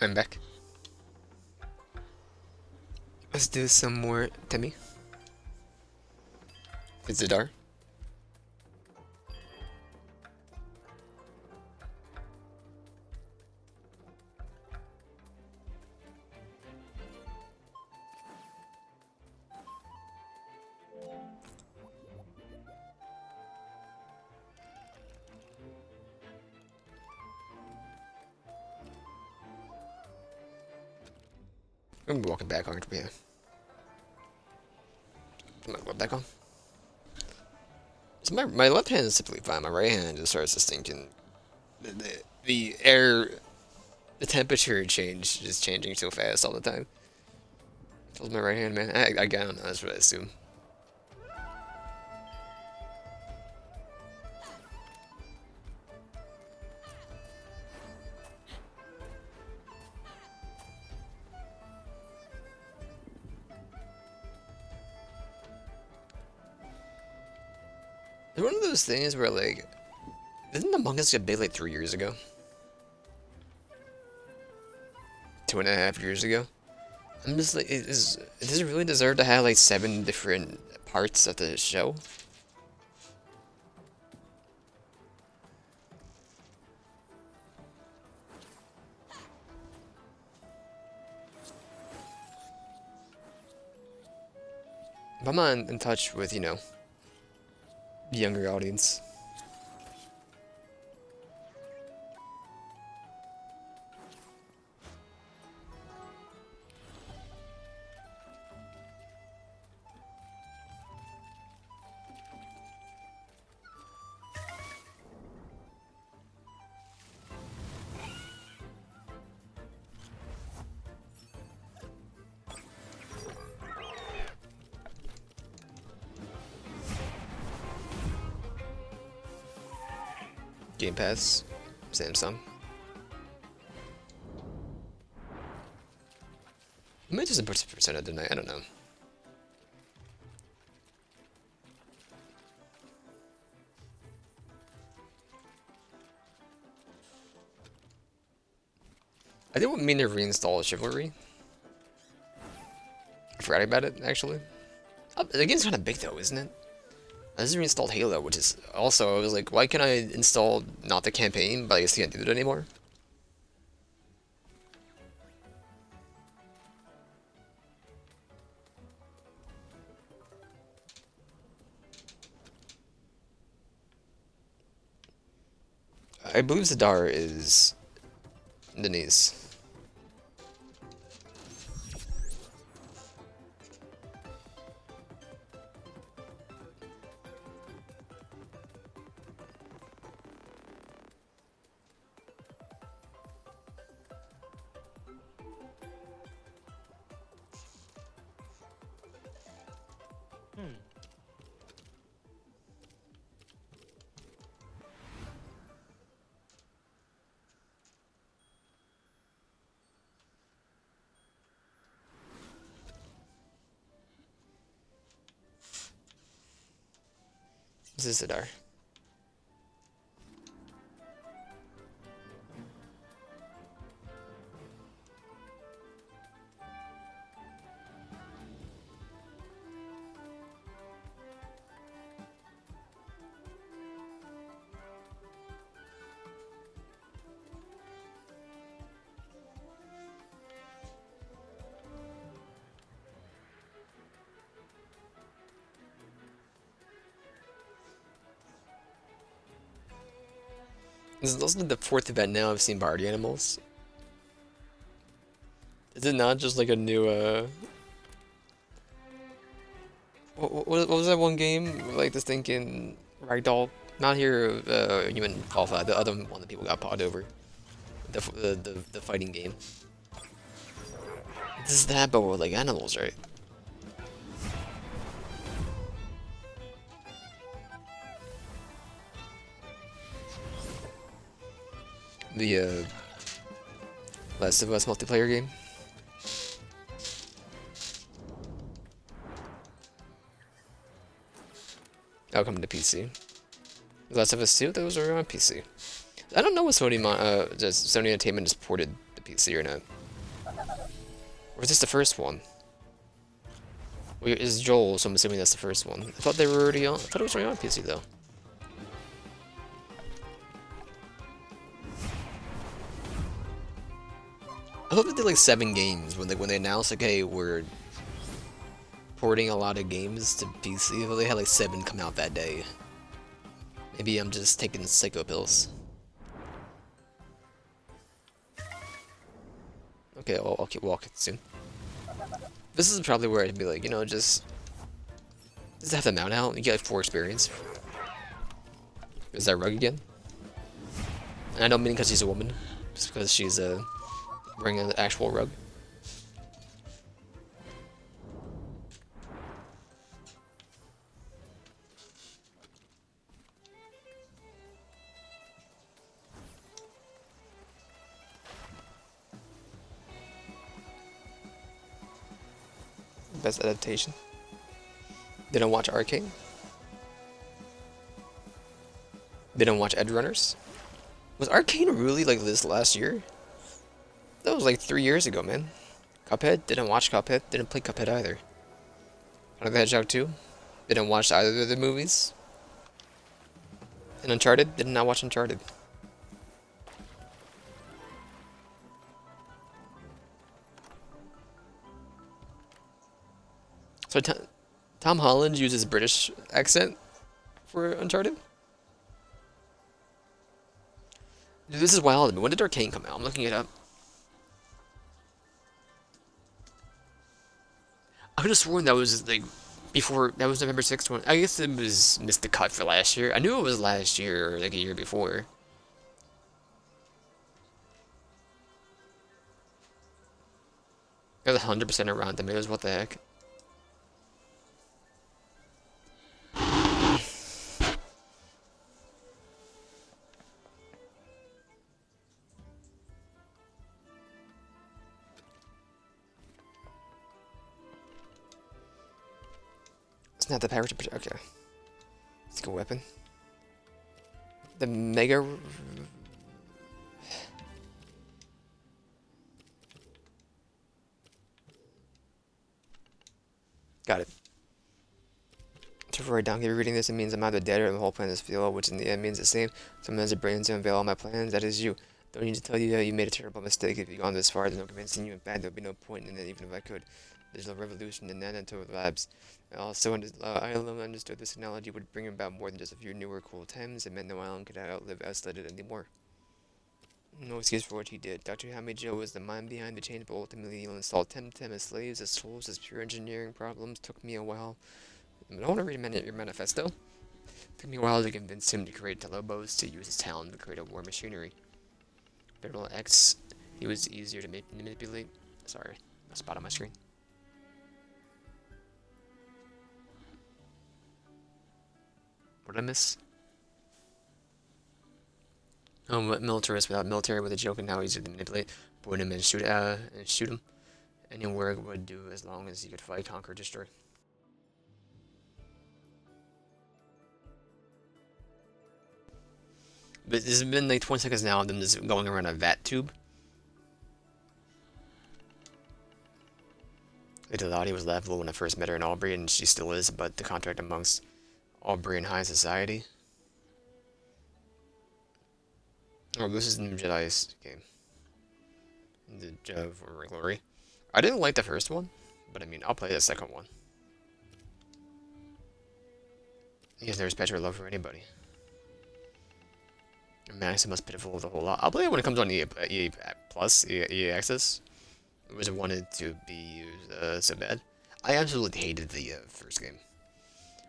I'm back. Let's do some more Temi. Zadar. I'm walking back, aren't we? Yeah. I'm gonna go back on. So my left hand is typically fine. My right hand just starts to stinking. The air, the temperature change is changing so fast all the time. Feels my right hand, man. I don't know. That's what I assume. It's one of those things where like, didn't Among Us get big like 3 years ago? 2.5 years ago? I'm just like, does it really deserve to have like 7 different parts of the show? If I'm not in touch with, the younger audience. Game Pass, Samsung. I might just put percent of the night. I don't know. I didn't mean to reinstall Chivalry. I forgot about it actually. Oh, the game's kind of big though, isn't it? I just reinstalled Halo, which is also I was like, why can't I install not the campaign, but I guess I can't do it anymore. I believe Zadar is Denise. This is Zadar. This is also the fourth event now I've seen party animals. Is it not just like a new what was that one game? Like this thinking Ragdoll? Not here, Human Alpha, the other one that people got pod over. The fighting game. This is that, but with like animals, right? The Last of Us multiplayer game. That'll come to PC. Last of Us 2, those are on PC. I don't know what Sony Sony Entertainment has ported the PC or not. Or is this the first one? Wait, it's Joel, so I'm assuming that's the first one. I thought they were already on. I thought it was already on PC though. I thought they did like 7 games when they announced like, hey, we're porting a lot of games to PC. I thought they had like 7 come out that day. Maybe I'm just taking psycho pills. Okay, I'll keep walking soon. This is probably where I'd be like, you know, just have the mount out. You get like 4 experience. Is that Rug again? And I don't mean because she's a woman, just because she's wearing an actual rug. Best adaptation. Didn't watch Arcane. Didn't watch Edge Runners. Was Arcane really like this last year? That was like 3 years ago, man. Cuphead? Didn't watch Cuphead. Didn't play Cuphead either. Sonic the Hedgehog 2? Didn't watch either of the movies. And Uncharted? Did not watch Uncharted. So Tom Holland uses British accent for Uncharted? Dude, this is wild. When did Arcane come out? I'm looking it up. I could have sworn that was like before. That was November 6th. I guess it was missed the cut for last year. I knew it was last year or like a year before. It was 100% around tomatoes. What the heck? It's not the power to protect. Okay. It's a good weapon. The Mega. Got it. To write down, if you're reading this, it means I'm either dead or the whole plan is failed, which in the end means the same. Someone has a brain to unveil all my plans. That is you. Don't need to tell you that you made a terrible mistake. If you've gone this far, there's no convincing you. In fact, there'll be no point in it, even if I could. There's no revolution in nanotube labs. I alone understood this technology would bring about more than just a few newer cool TEMs. It meant no island could outlive isolated anymore. No excuse for what he did. Dr. Hamijo was the mind behind the change, but ultimately he'll install TemTem as slaves, as tools, as pure engineering problems. Took me a while. I don't want to read your manifesto. Took me a while to convince him to create Telobos to use his talent to create a war machinery. Battle X, he was easier to manipulate. Sorry, a spot on my screen. What did I miss? Oh, militarist without military with a joke and how easy to manipulate. Point him and shoot him. Anywhere would do as long as he could fight, conquer, destroy. But this has been like 20 seconds now of them just going around a vat tube. Lady was laughable when I first met her in Aubrey, and she still is, but the contract amongst Aubrey and high society. Oh, this is the new Jedi's game. The Jedi for Glory. I didn't like the first one, but I mean, I'll play the second one. Because there's better love for anybody. Max is most pitiful of the whole lot. I'll play it when it comes on EA Plus, EA Access. It was wanted to be used so bad. I absolutely hated the first game.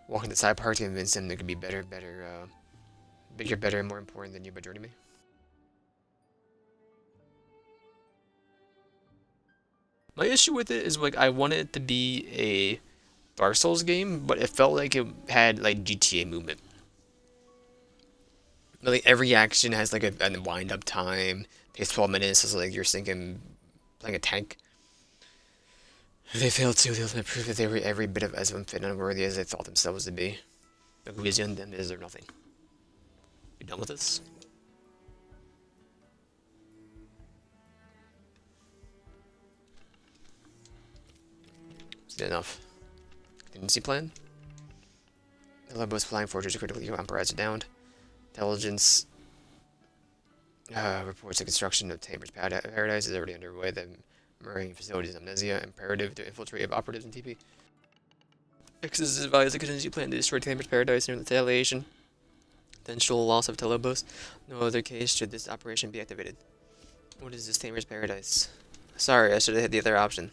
Walking the side part to convince him there could be bigger, better, and more important than you by joining me. My issue with it is like I wanted it to be a Dark Souls game, but it felt like it had like GTA movement. Like every action has like a wind up time. Takes 12 minutes, so like you're thinking playing a tank. They failed to. The ultimate proof that they were every bit of as unfit and unworthy as they thought themselves to be. The reason them deserve nothing. You done with this? Good enough. Contingency plan. The Lobos flying fortress are critically compromised downed. Intelligence reports the construction of Tamer's Paradise is already underway. The marine facilities amnesia imperative to infiltrate operatives in TP. X is advised a contingency plan to destroy Tamer's Paradise in retaliation. Potential loss of Telebos. No other case should this operation be activated. What is this Tamer's Paradise? Sorry, I should have hit the other option.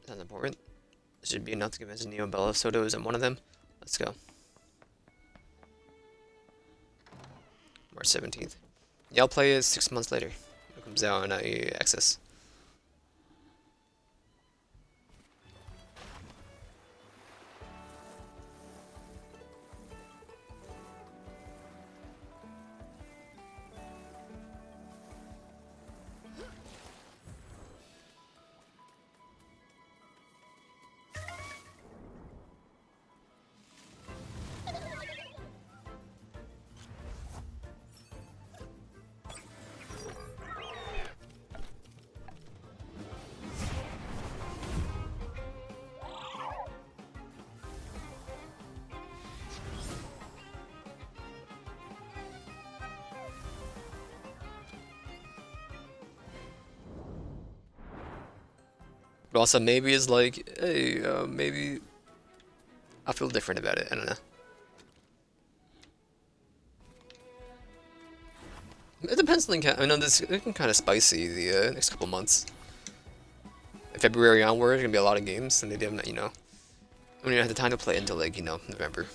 Sounds important. This should be enough to convince Neo Bella Soto isn't one of them. Let's go. March 17th. Yeah, I'll play it 6 months later. It comes out on Access. But also maybe it's like, hey, maybe I feel different about it. I don't know. It depends on the. I know this it can kind of spicy the next couple months. February onward, gonna be a lot of games, and they haven't, we don't have the time to play until like November.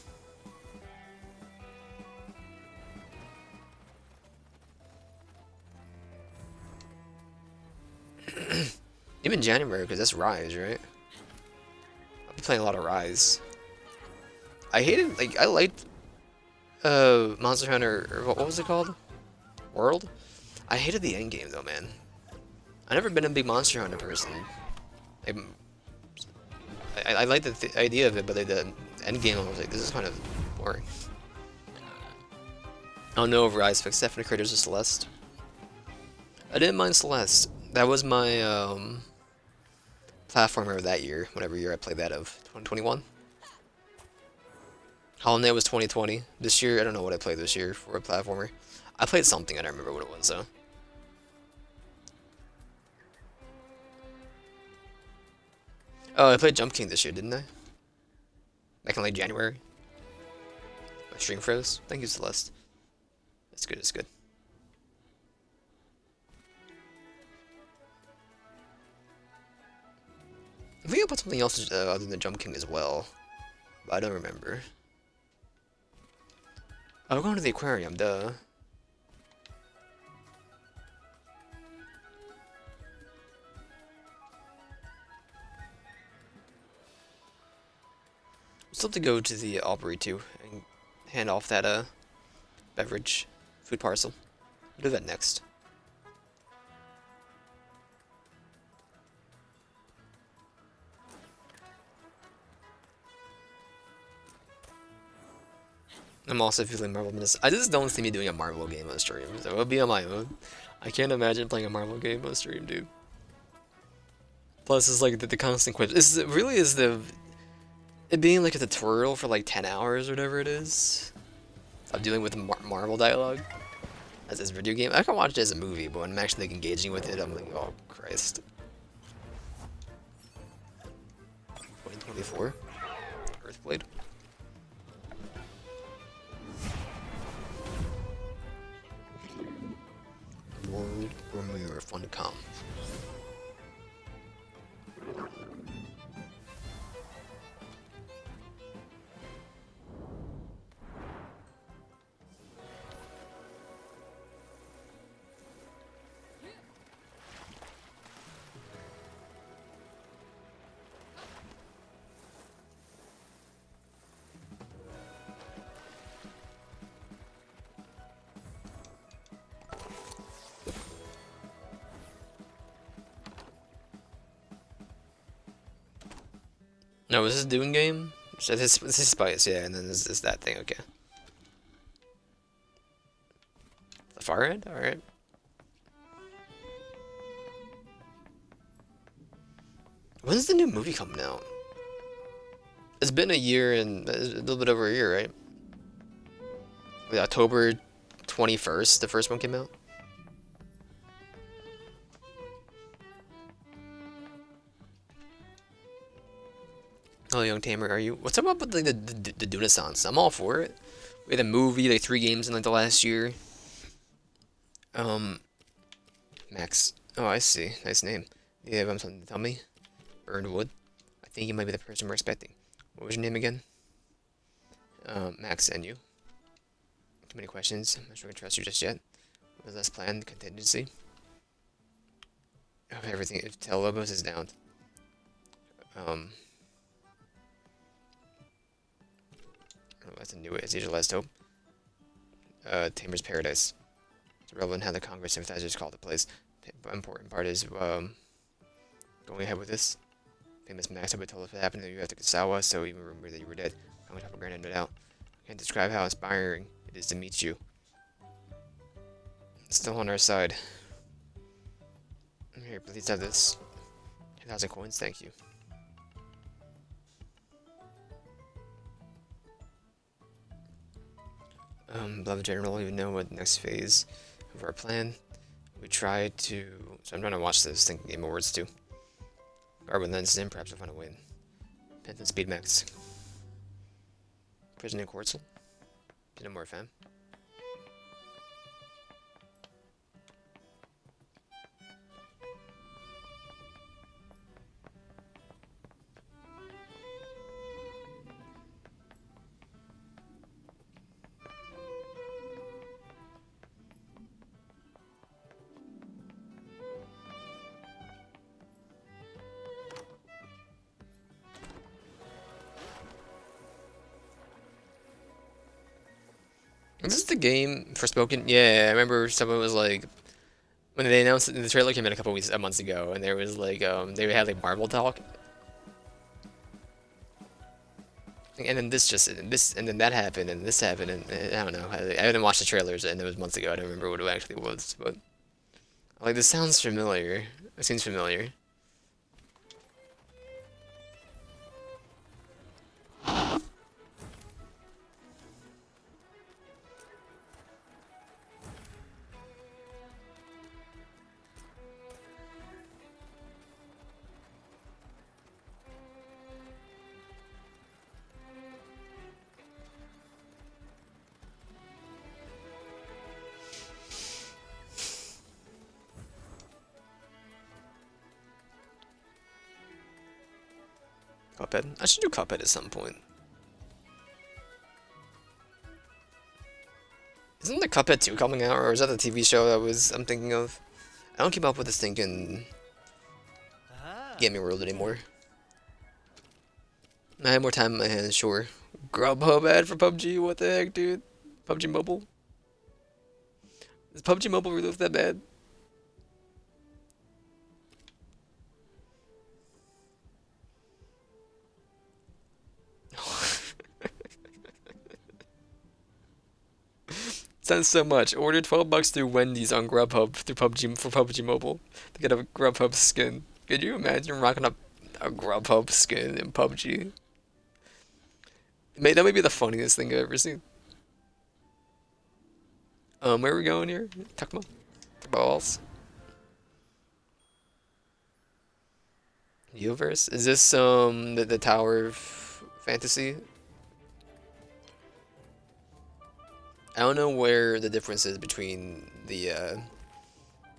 Even January, because that's Rise, right? I'll be playing a lot of Rise. I hated, like, I liked Monster Hunter, or what was it called? World? I hated the end game though, man. I've never been a big Monster Hunter person. I like the idea of it, but like, the end game, I was like, this is kind of boring. I don't know if Rise fixed that for the creators of Celeste. I didn't mind Celeste. That was my platformer of that year, whatever year I played that of. 2021? Hollow Knight was 2020. This year, I don't know what I played this year for a platformer. I played something, I don't remember what it was though. Oh, I played Jump King this year, didn't I? Back in like January. My stream froze. Thank you, Celeste. It's good, it's good. I think I put something else other than Jump King as well. But I don't remember. Oh, we're going to the aquarium, duh. Still have to go to the Aubrey too and hand off that beverage food parcel. We'll do that next. I'm also feeling Marvel Madness. I just don't see me doing a Marvel game on stream, so it'll be on my own. I can't imagine playing a Marvel game on stream, dude. Plus, it's like the constant quips. It being like a tutorial for like 10 hours or whatever it is of dealing with Marvel dialogue as this video game. I can watch it as a movie, but when I'm actually like, engaging with it, I'm like, oh Christ. 2024 Earthblade. World premiere Funcom. No, is this a Dune game? This is Spice, yeah, and then this is that thing, okay. The far end? Alright. When's the new movie coming out? It's been a year and a little bit over a year, right? Like October 21st, the first one came out. Oh, Young Tamer, are you? What's up with like the Dunaissance? I'm all for it. We had a movie, like 3 games in like the last year. Um, Max. Oh, I see. Nice name. You have something to tell me? Burned wood. I think you might be the person we're expecting. What was your name again? Max, and you. Too many questions. I'm not sure I can trust you just yet. What was last plan? Contingency. Oh, everything. If Lobos is down. Um. Oh, that's a new way. It's your last hope. Tamer's Paradise. It's relevant how the Congress sympathizers call the place. The important part is going ahead with this. Famous Max had told us what happened to you after Kasawa, so even remember that you were dead. I'm gonna have granted it out. I can't describe how inspiring it is to meet you. It's still on our side. Here, please have this. 2,000 coins, thank you. Beloved General, you know what next phase of our plan. We try to. So I'm trying to watch this Thinking Game Awards too. Guard with lenses in, perhaps we'll find a win. Penton Speed Max. President Quartzel. No more fam. Is this the game for Spoken? Yeah, I remember someone was like, when they announced it, the trailer came in a couple months ago, and there was like, they had like Marvel talk, and then and then that happened, and this happened, and I don't know. I didn't watch the trailers, and it was months ago. I don't remember what it actually was, but like this sounds familiar. It seems familiar. Cuphead. I should do Cuphead at some point. Isn't the Cuphead 2 coming out, or is that the TV show I'm thinking of? I don't keep up with this thinking gaming world anymore. I have more time in my hands, sure. Grubhub ad for PUBG? What the heck, dude? PUBG Mobile? Is PUBG Mobile really that bad? Sounds so much. Order $12 through Wendy's on Grubhub through PUBG for PUBG Mobile to get a Grubhub skin. Could you imagine rocking up a Grubhub skin in PUBG? That may be the funniest thing I've ever seen. Where are we going here? Takuma? Balls. Uverse? Is this the Tower of Fantasy? I don't know where the difference is between the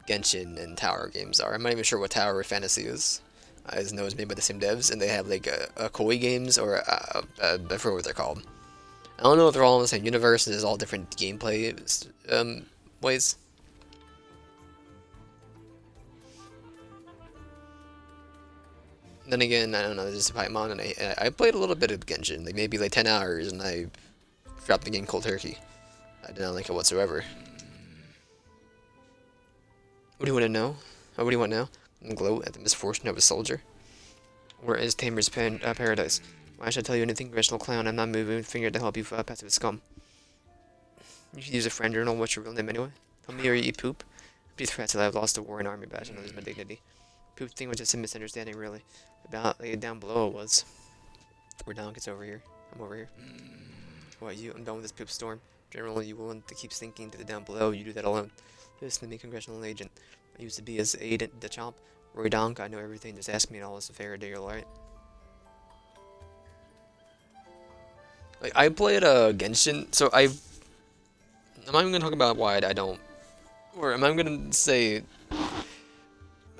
Genshin and Tower games are. I'm not even sure what Tower of Fantasy is. I just know it's made by the same devs, and they have like a Koi games or I forget what they're called. I don't know if they're all in the same universe. And there's all different gameplay ways. Then again, I don't know. There's just Paimon, and I played a little bit of Genshin, like maybe like 10 hours, and I dropped the game cold turkey. I did not like it whatsoever. What do you want to know? Oh, what do you want now? Glow at the misfortune of a soldier? Where is Tamer's paradise? Why should I tell you anything, rational clown? I'm not moving a finger to help you pass with scum. You should use a friend journal. What's your real name anyway? Tell me or you eat poop. Be threats that I've lost a war and army badge and lose my dignity. poop thing was just a misunderstanding, really. About like, down below it was. Where down gets over here. I'm over here. What you? I'm done with this poop storm. Generally, you want to keep sinking to the down below. You do that alone. Listen to me, congressional agent. I used to be his aide at the chomp. Roy Donk, I know everything. Just ask me and all is a fair deal, alright? Like, I played Genshin, so I'm not even gonna talk about why I don't. Or am I gonna say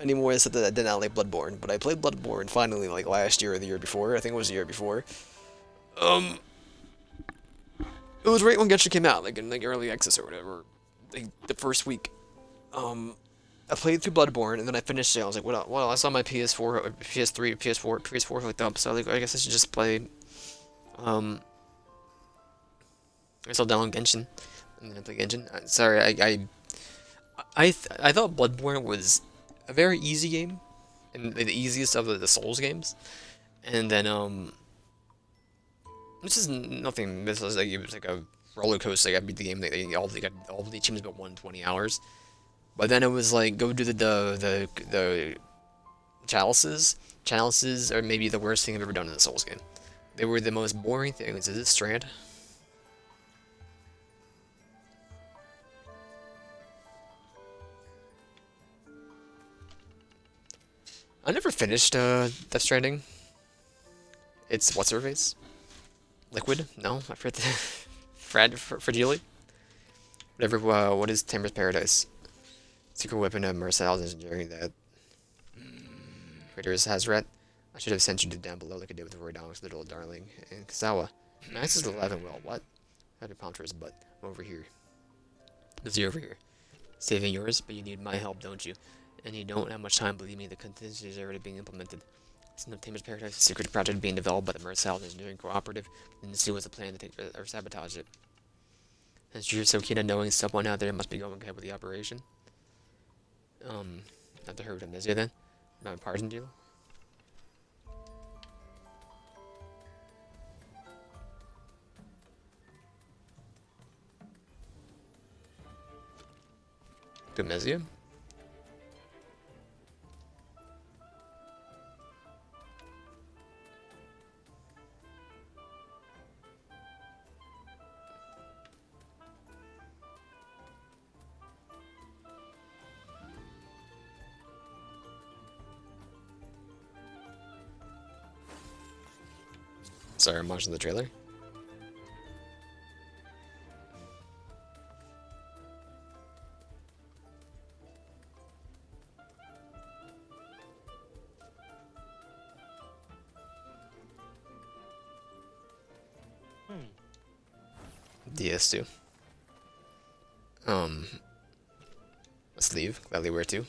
anymore except that I did not like Bloodborne, but I played Bloodborne finally like last year or the year before. I think it was the year before. Um, it was right when Genshin came out, like in like early access or whatever, like the first week. I played through Bloodborne and then I finished it. I was like, what? Well, I saw my PS4, PS3, PS4 hooked up, so like I guess I should just play. Um, I still download Genshin, and then I play Genshin. Sorry, I thought Bloodborne was a very easy game, and the easiest of the Souls games, and then this is nothing. This was like it was like a roller coaster. Like I beat the game. They got all the achievements about 120 hours, but then it was like go do the chalices. Chalices are maybe the worst thing I've ever done in a Souls game. They were the most boring things. Is this Strand? I never finished Death Stranding. It's what's her face? Liquid? No, I forget the Fragile. Whatever. What is Tamer's Paradise? Secret weapon of Marcel's engineering that creators has ret. I should have sent you to down below like I did with Roy Dong's little darling and Kazawa. Max is 11. Well, what? I had to pound for his butt. I'm over here. Is he over here? Saving yours, but you need my help, don't you? And you don't have much time, believe me, the contingencies are already being implemented. It's an Tamer's Paradise, a secret project being developed by the Marcel Engineering Cooperative, and the sea was a plan to take or sabotage it. Since you're so keen on knowing someone out there must be going ahead with the operation. Not to heard of Amnesia then? Not a pardon deal? Amnesia? Sorry, I'm watching the trailer. DS2. Let's leave. Gladly where to?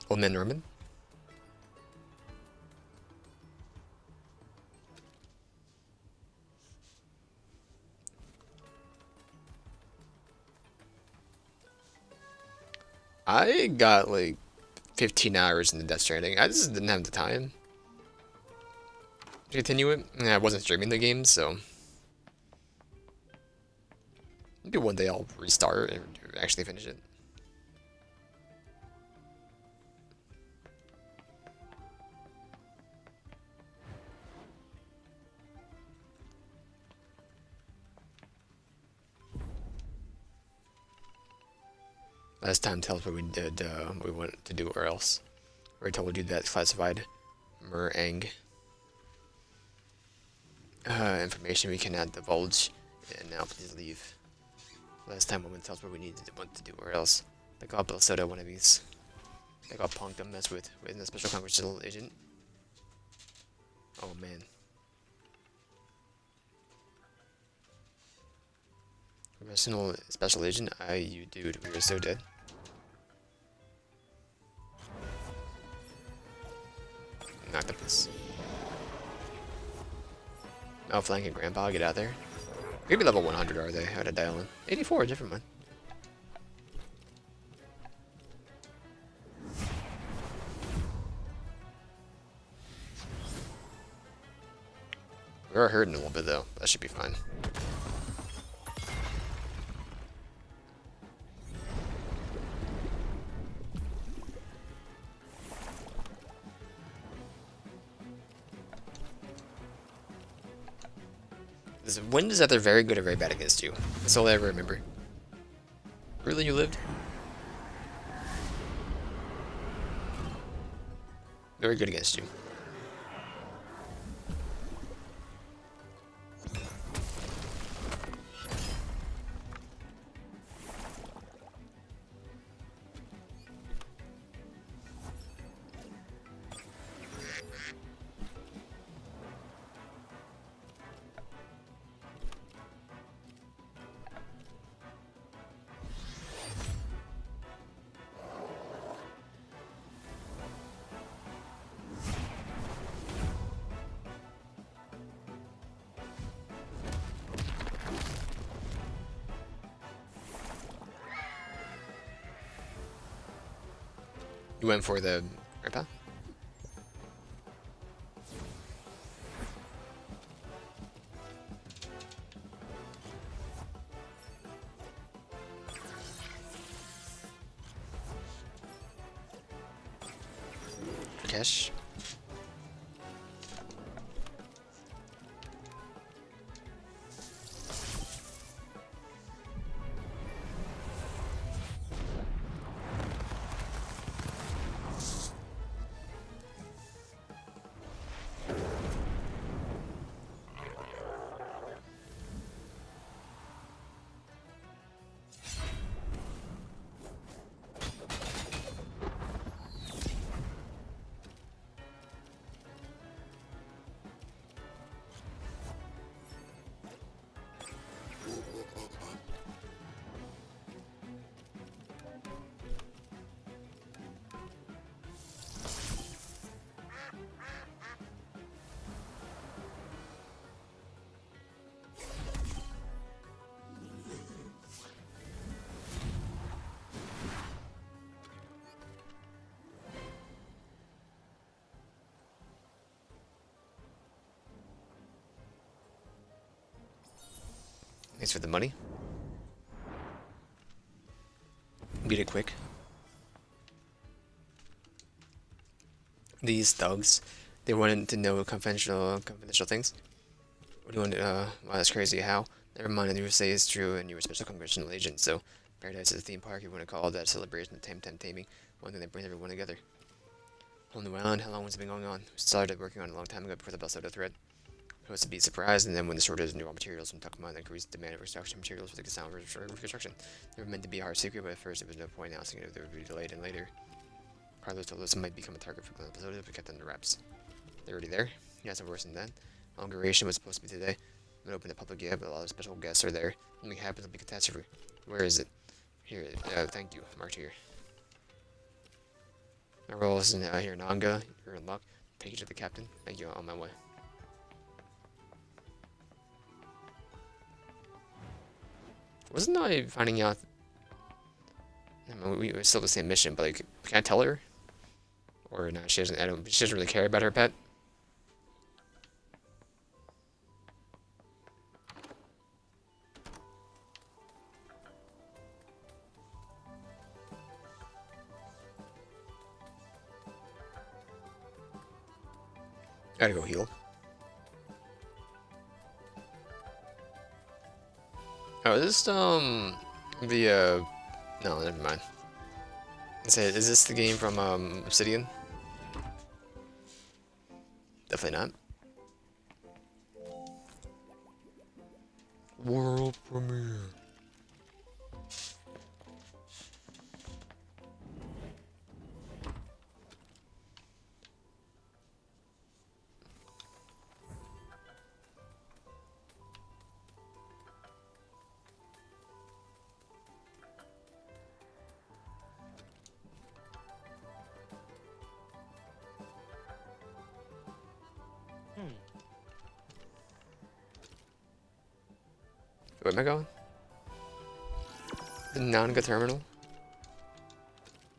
Old Man Norman? I got like 15 hours in the Death Stranding. I just didn't have the time to continue it. And I wasn't streaming the game, so maybe one day I'll restart and actually finish it. Last time tells what we did, what we wanted to do or else. We told you that classified Meringue information we cannot divulge, and now please leave. Last time woman tells what we need to want to do or else. They got Soda one of these. They got punked and messed with a special congressional agent. Oh man. Congressional special agent? You dude, we are so dead. Octopus. Outflanking Grandpa, get out there. Maybe level 100 are they? How to dial in? 84, a different one. We are hurting a little bit though. That should be fine. Wind is either very good or very bad against you. That's all I ever remember. Really, you lived? Very good against you. You went for the grandpa? Cash. Thanks for the money. Beat it quick. These thugs, they wanted to know confidential things. What do you want to, wow, that's crazy. How? Never mind, you say it's true, and you're a special congressional agent, so Paradise is a theme park, you want to call that celebration of TemTem taming. One thing that brings everyone together. Whole new island, how long has it been going on? We started working on it a long time ago before the bust out of the thread. Supposed to be surprised, and then when the shortage of new raw materials from Tucumán increased demand for construction materials for the sound reconstruction. They were meant to be a hard secret, but at first there was no point announcing it if they would be delayed, and later Carlos told us it might become a target for Glen episode if we kept under wraps. They're already there? Yeah, it's worse than that. Inauguration was supposed to be today. Not open to public yet, but a lot of special guests are there. Something happens, it'll be catastrophe. Where is it? Here, thank you. Marked here. My role is here in Anga. You're in luck. Take you to the captain. Thank you, on my way. Wasn't I finding out? I mean, we still the same mission, but like, can I tell her? Or not? She doesn't. She doesn't really care about her pet. Gotta go heal. Oh, is this no, never mind. Is this the game from Obsidian? Definitely not. World premiere. Where am I going? The Nanga terminal?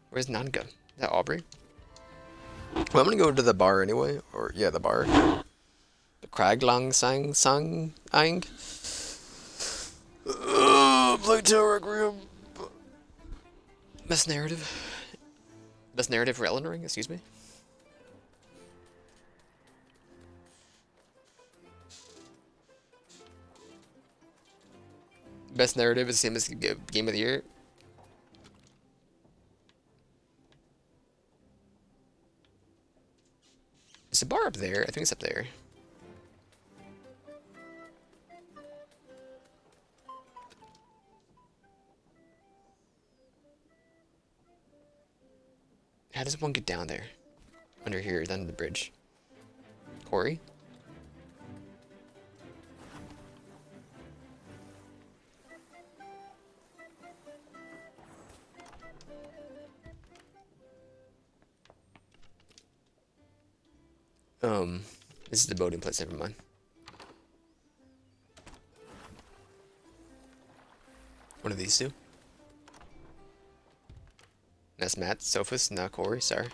Where's Nanga? Is that Aubrey? Well, I'm gonna go to the bar anyway. Or, yeah, the bar. The Kraglang Sang Ang. Play Tower Requiem. Best narrative. Best narrative for Elden Ring, excuse me. Best narrative is the same as Game of the Year. Is the bar up there? I think it's up there. How does one get down there? Under here, then the bridge. Corey? This is the boating place, never mind. One of these two. That's Matt, Sophus, not Corey, sorry.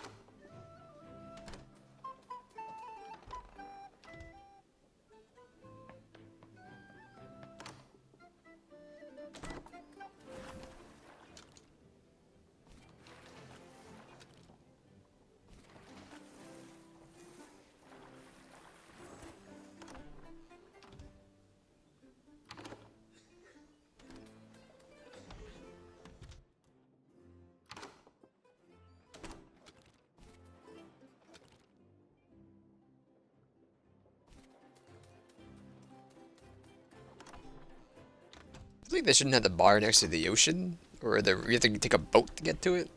I think they shouldn't have the bar next to the ocean, or you have to take a boat to get to it.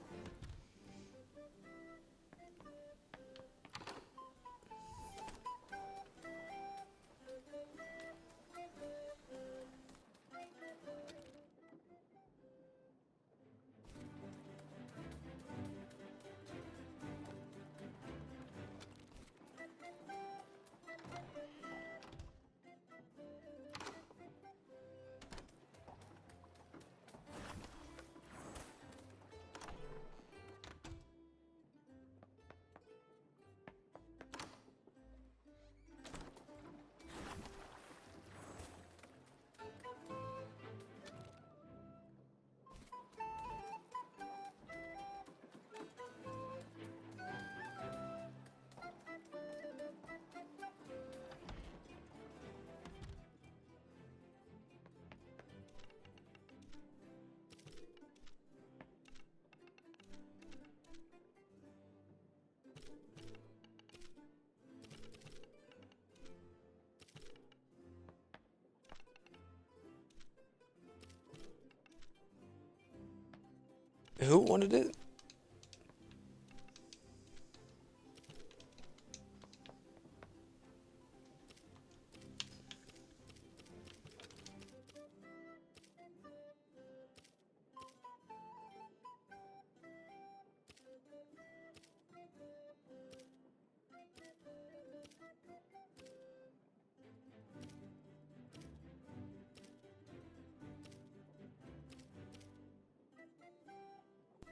Who wanted it?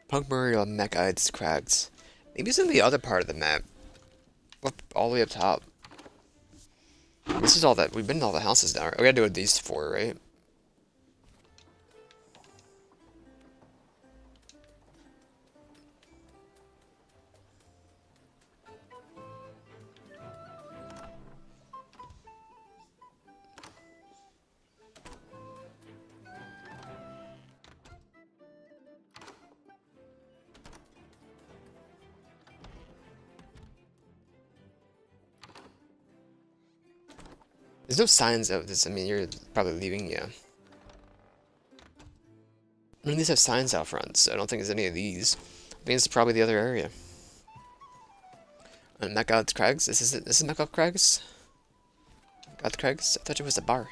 Punk Murray on Mech Ides Crags. Maybe it's in the other part of the map. Up, all the way up top. This is all that. We've been in all the houses now. Right? We gotta do these four, right? There's no signs of this. I mean, you're probably leaving, yeah. I mean, these have signs out front, so I don't think there's any of these. I think it's probably the other area. And Mecca Crags? This is it? This is Mecca Crags? Mecca Crags? I thought it was a bar.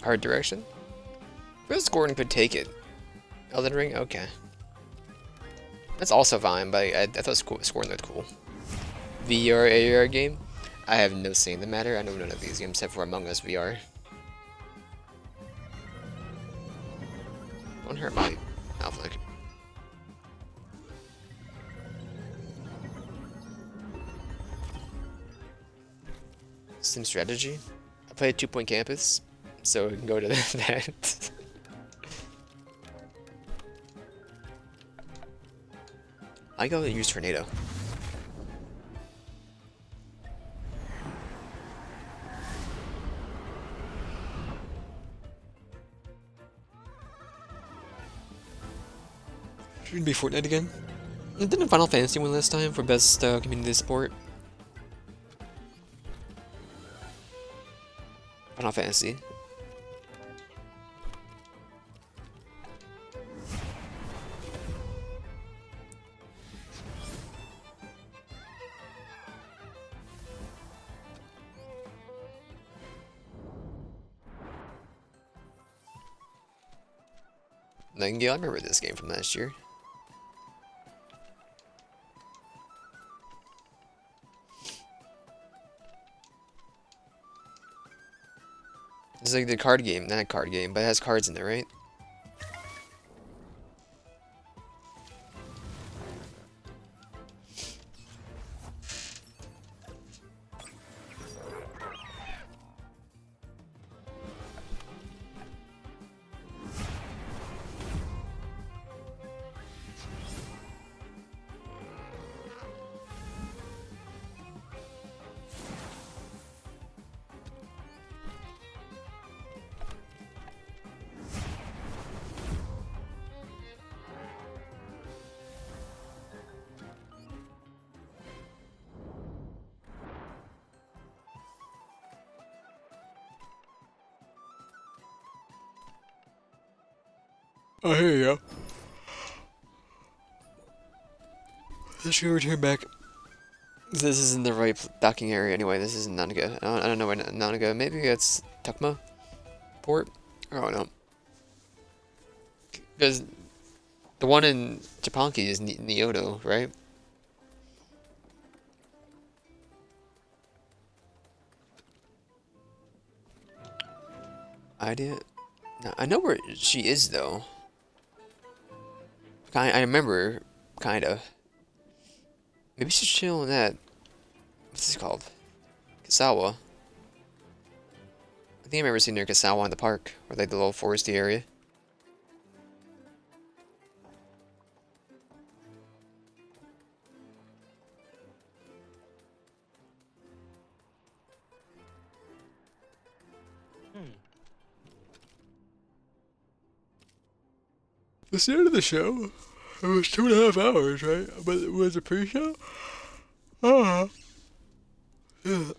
Art direction? Chris Gordon could take it. Elden Ring? Okay. That's also fine, but I thought Gordon looked cool. VR, AR game? I have no say in the matter. I know none of these games except for Among Us VR. Don't hurt my Affleck. Sim strategy? I played 2 Point Campus, so we can go to that. I go use Tornado. Shouldn't be Fortnite again. Didn't Final Fantasy win last time for best community support? Final Fantasy. Nightingale, I remember this game from last year. It's like the card game, not a card game, but it has cards in there, right? Oh, here you go. Let's go return back. This isn't the right docking area anyway. This isn't Nanaga. I don't know where Nanaga. Maybe it's Tukma port. I don't know. Because the one in Japanki is Nyoto, right? Idea. No, I know where she is though. I remember, kind of. Maybe she's chilling at, what's this called? Kasawa. I think I remember seeing her Kasawa in the park, or like the little foresty area. That's the end of the show. It was 2.5 hours, right? But it was a pre-show? Ah. Yeah.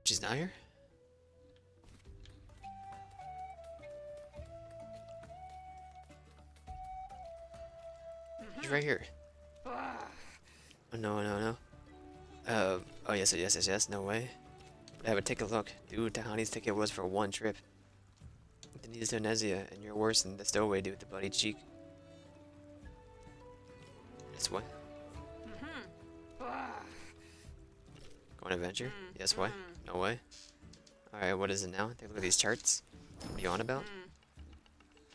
She's not here? She's right here. Oh, no, no, no. Oh, yes, yes, yes, yes, no way. I would take a look. Dude, Tahani's ticket was for 1 trip. Denise Donezia, and you're worse than the stowaway dude with the bloody cheek. This way. Going adventure? Yes, why? No way. Alright, what is it now? Take a look at these charts. What are you on about?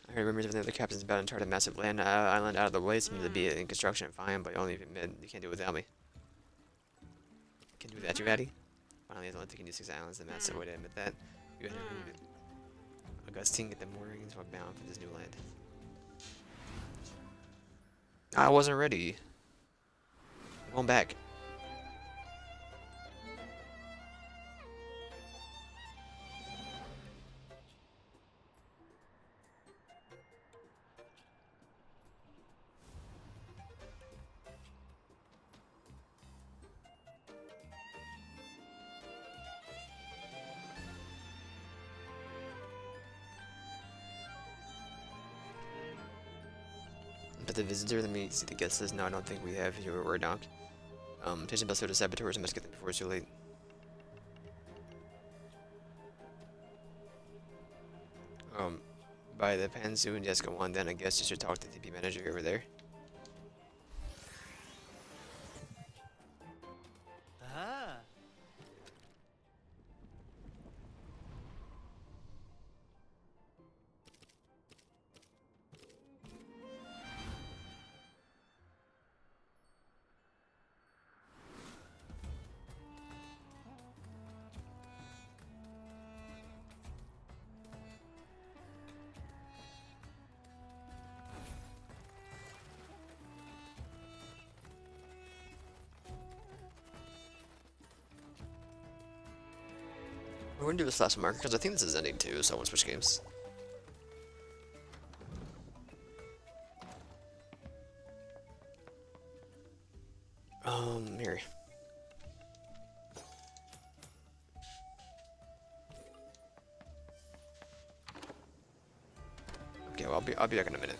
I heard rumors of the other captains about uncharted massive land island out of the way. Seems to be in construction, fine, but only if you admit you can't do it without me. Can do that, you Addy? Finally, I don't think you can do 6 islands. The massive way to admit that. You had to remove it. Augustine, get the moorings, we're bound for this new land. I wasn't ready. I'm going back. the visitor. Let me see the guest list. No, I don't think we have here or adopt. Attention Bus to saboteurs. I must get them before it's too late. By the Panzu and Jessica 1, then I guess you should talk to the TP manager over there. Ah. We're gonna do this last marker because I think this is ending too, so I want to switch games. Here. Okay, well, I'll be back in a minute.